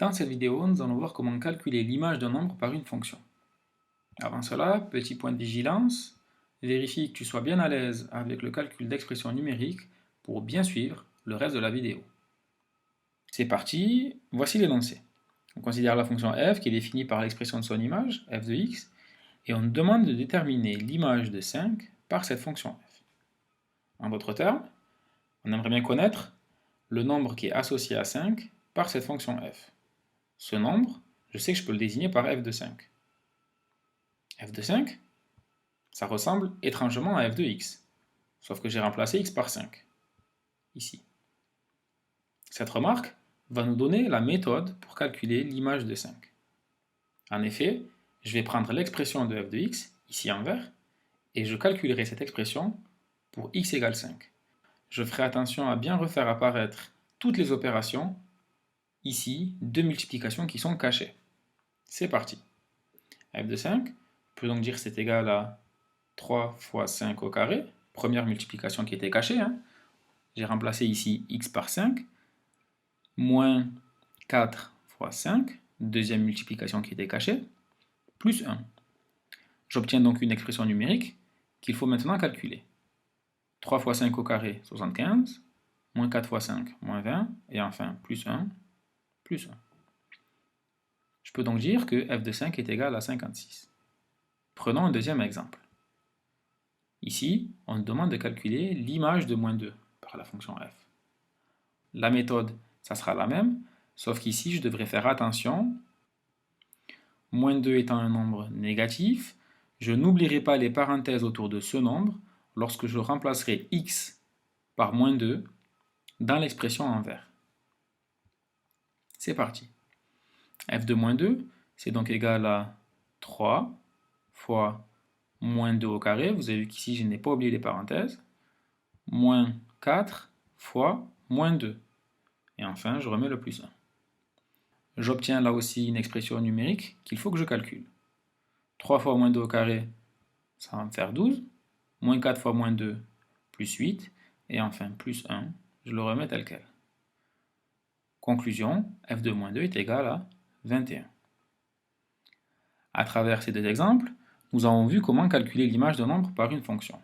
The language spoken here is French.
Dans cette vidéo, nous allons voir comment calculer l'image d'un nombre par une fonction. Avant cela, petit point de vigilance, vérifie que tu sois bien à l'aise avec le calcul d'expressions numériques pour bien suivre le reste de la vidéo. C'est parti, voici l'énoncé. On considère la fonction f qui est définie par l'expression de son image, f de x, et on demande de déterminer l'image de 5 par cette fonction f. En d'autres termes, on aimerait bien connaître le nombre qui est associé à 5 par cette fonction f. Ce nombre, je sais que je peux le désigner par f de 5. f de 5, ça ressemble étrangement à f de x, sauf que j'ai remplacé x par 5, ici. Cette remarque va nous donner la méthode pour calculer l'image de 5. En effet, je vais prendre l'expression de f de x, ici en vert, et je calculerai cette expression pour x égale 5. Je ferai attention à bien refaire apparaître toutes les opérations, ici, de multiplication qui sont cachées. C'est parti. f de 5 peut donc dire que c'est égal à 3 fois 5 au carré, première multiplication qui était cachée, j'ai remplacé ici x par 5, moins 4 fois 5, deuxième multiplication qui était cachée, plus 1. J'obtiens donc une expression numérique qu'il faut maintenant calculer. 3 fois 5 au carré, 75, moins 4 fois 5, moins 20, et enfin plus 1, plus 1. Je peux donc dire que f de 5 est égal à 56. Prenons un deuxième exemple. Ici, on nous demande de calculer l'image de moins 2 par la fonction f. La méthode, ça sera la même, sauf qu'ici, je devrais faire attention. Moins 2 étant un nombre négatif, je n'oublierai pas les parenthèses autour de ce nombre lorsque je remplacerai x par moins 2 dans l'expression en vert. C'est parti. f de moins 2, c'est donc égal à 3 fois moins 2 au carré, vous avez vu qu'ici je n'ai pas oublié les parenthèses, moins 4 fois moins 2. Et enfin, je remets le plus 1. J'obtiens là aussi une expression numérique qu'il faut que je calcule. 3 fois moins 2 au carré, ça va me faire 12. Moins 4 fois moins 2, plus 8. Et enfin, plus 1, je le remets tel quel. Conclusion, f de moins 2 est égal à 21. À travers ces deux exemples, nous avons vu comment calculer l'image d'un nombre par une fonction.